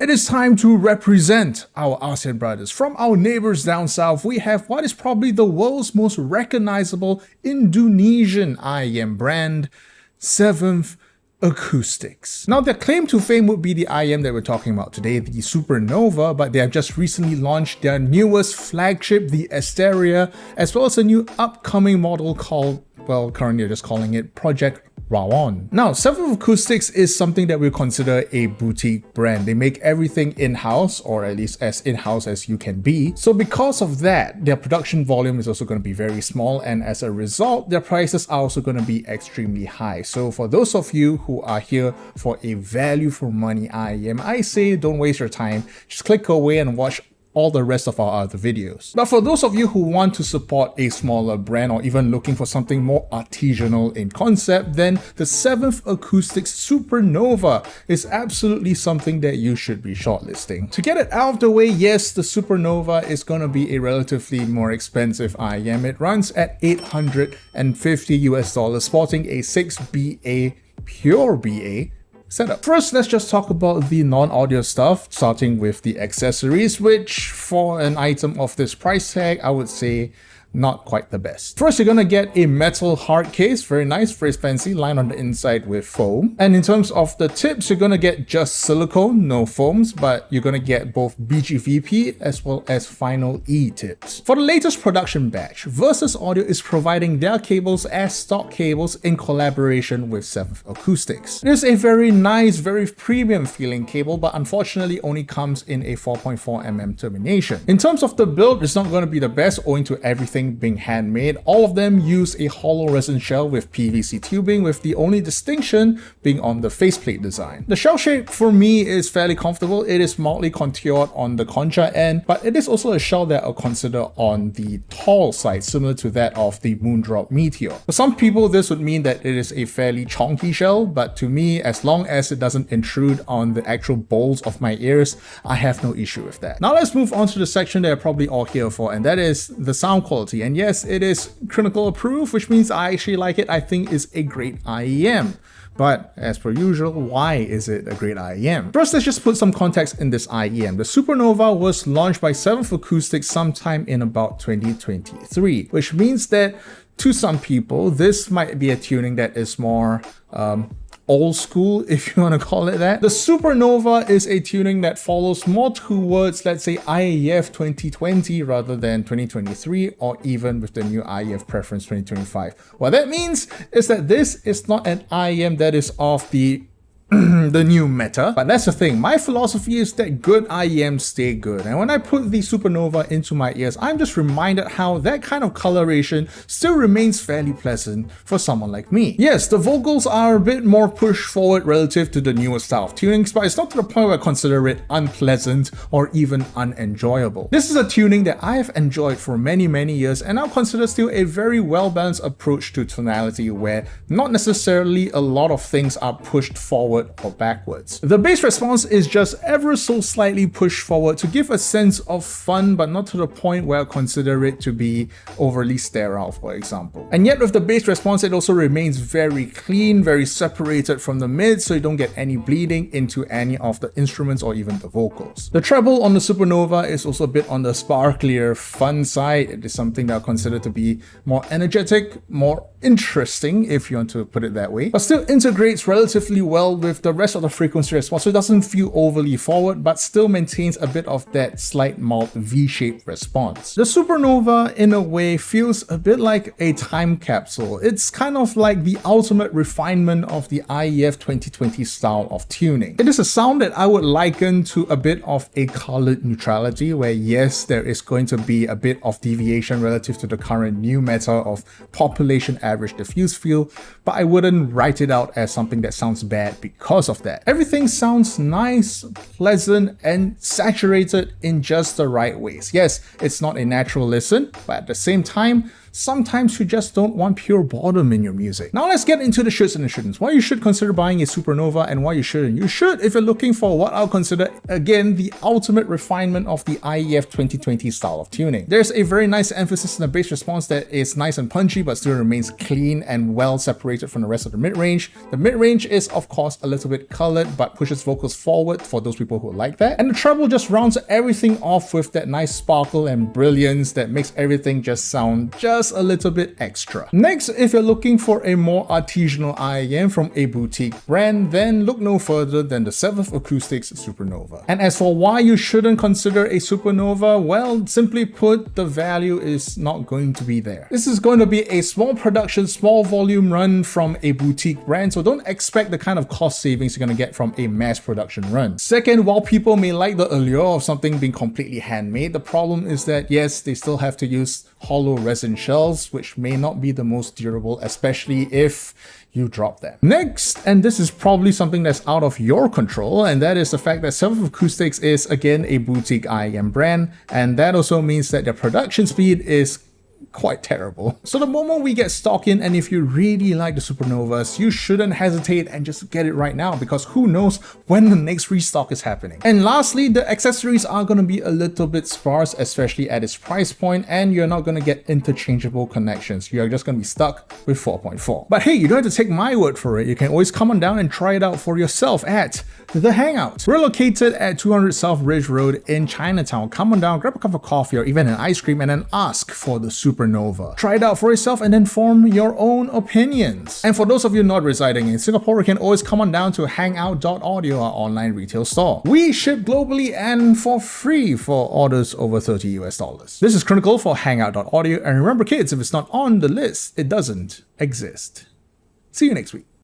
It is time to represent our ASEAN brothers. From our neighbors down south, we have what is probably the world's most recognizable Indonesian IEM brand, 7th Acoustics. Now, their claim to fame would be the IEM that we're talking about today, the Supernova, but they have just recently launched their newest flagship, the Asteria, as well as a new upcoming model called, well, currently they're just calling it Project Rawon. Now, 7th Acoustics is something that we consider a boutique brand. They make everything in-house, or at least as in-house as you can be. So because of that, their production volume is also going to be very small, and as a result, their prices are also going to be extremely high. So for those of you who are here for a value for money IEM, I say don't waste your time. Just click away and watch all the rest of our other videos. But for those of you who want to support a smaller brand or even looking for something more artisanal in concept, then the 7th Acoustics Supernova is absolutely something that you should be shortlisting. To get it out of the way, yes, the Supernova is going to be a relatively more expensive IEM. It runs at $850 sporting a 6BA pure BA setup. First, let's just talk about the non-audio stuff, starting with the accessories, which for an item of this price tag, I would say not quite the best. First, you're gonna get a metal hard case, very nice, very fancy, lined on the inside with foam. And in terms of the tips, you're gonna get just silicone, no foams, but you're gonna get both BGVP as well as Final E tips. For the latest production batch, Versus Audio is providing their cables as stock cables in collaboration with 7th Acoustics. It is a very nice, very premium feeling cable, but unfortunately only comes in a 4.4mm termination. In terms of the build, it's not gonna be the best owing to everything being handmade. All of them use a hollow resin shell with PVC tubing, with the only distinction being on the faceplate design. The shell shape for me is fairly comfortable. It is mildly contoured on the concha end, but it is also a shell that I'll consider on the tall side, similar to that of the Moondrop Meteor. For some people, this would mean that it is a fairly chonky shell, but to me, as long as it doesn't intrude on the actual bowls of my ears, I have no issue with that. Now let's move on to the section that you're probably all here for, and that is the sound quality. And yes, it is critical approved, which means I actually like it. I think it's a great IEM. But as per usual, why is it a great IEM? First, let's just put some context in this IEM. The Supernova was launched by 7th Acoustics sometime in about 2023, which means that to some people, this might be a tuning that is more old school, if you want to call it that. The Supernova is a tuning that follows more towards, let's say, IEF 2020 rather than 2023, or even with the new IEF preference 2025. What that means is that this is not an IEM that is of the new meta, but that's the thing. My philosophy is that good IEMs stay good, and when I put the Supernova into my ears, I'm just reminded how that kind of coloration still remains fairly pleasant for someone like me. Yes, the vocals are a bit more pushed forward relative to the newer style of tunings, but it's not to the point where I consider it unpleasant or even unenjoyable. This is a tuning that I have enjoyed for many years, and I'll consider still a very well-balanced approach to tonality where not necessarily a lot of things are pushed forward or backwards. The bass response is just ever so slightly pushed forward to give a sense of fun, but not to the point where I consider it to be overly sterile, for example. And yet with the bass response, it also remains very clean, very separated from the mid, so you don't get any bleeding into any of the instruments or even the vocals. The treble on the Supernova is also a bit on the sparklier, fun side. It is something that I consider to be more energetic, more interesting, if you want to put it that way, but still integrates relatively well with the rest of the frequency response, so it doesn't feel overly forward, but still maintains a bit of that slight mild V-shaped response. The Supernova, in a way, feels a bit like a time capsule. It's kind of like the ultimate refinement of the IEF 2020 style of tuning. It is a sound that I would liken to a bit of a colored neutrality, where yes, there is going to be a bit of deviation relative to the current new meta of population average diffuse feel, but I wouldn't write it out as something that sounds bad because of that. Everything sounds nice, pleasant, and saturated in just the right ways. Yes, it's not a natural listen, but at the same time, sometimes you just don't want pure boredom in your music. Now let's get into the shoulds and the shouldn'ts. Why you should consider buying a Supernova and why you shouldn't. You should if you're looking for what I'll consider, again, the ultimate refinement of the IEF 2020 style of tuning. There's a very nice emphasis on the bass response that is nice and punchy but still remains clean and well separated from the rest of the mid-range. The mid-range is of course a little bit colored but pushes vocals forward for those people who like that. And the treble just rounds everything off with that nice sparkle and brilliance that makes everything just sound just a little bit extra. Next, if you're looking for a more artisanal IEM from a boutique brand, then look no further than the 7th Acoustics Supernova. And as for why you shouldn't consider a Supernova, well, simply put, the value is not going to be there. This is going to be a small production, small volume run from a boutique brand, so don't expect the kind of cost savings you're going to get from a mass production run. Second, while people may like the allure of something being completely handmade, the problem is that yes, they still have to use hollow resin shells, which may not be the most durable, especially if you drop them. Next, and this is probably something that's out of your control, and that is the fact that 7th Acoustics is again a boutique IEM brand, and that also means that their production speed is quite terrible. So the moment we get stock in, and if you really like the Supernovas, you shouldn't hesitate and just get it right now, because who knows when the next restock is happening. And lastly, the accessories are going to be a little bit sparse, especially at its price point, and you're not going to get interchangeable connections. You're just going to be stuck with 4.4. But hey, you don't have to take my word for it. You can always come on down and try it out for yourself at the Hangout. We're located at 200 South Ridge Road in Chinatown. Come on down, grab a cup of coffee or even an ice cream, and then ask for the Supernova. Try it out for yourself and then form your own opinions. And for those of you not residing in Singapore, you can always come on down to Hangout.audio, our online retail store. We ship globally and for free for orders over $30 US. This is Chronicle for Hangout.audio, and remember kids, if it's not on the list, it doesn't exist. See you next week.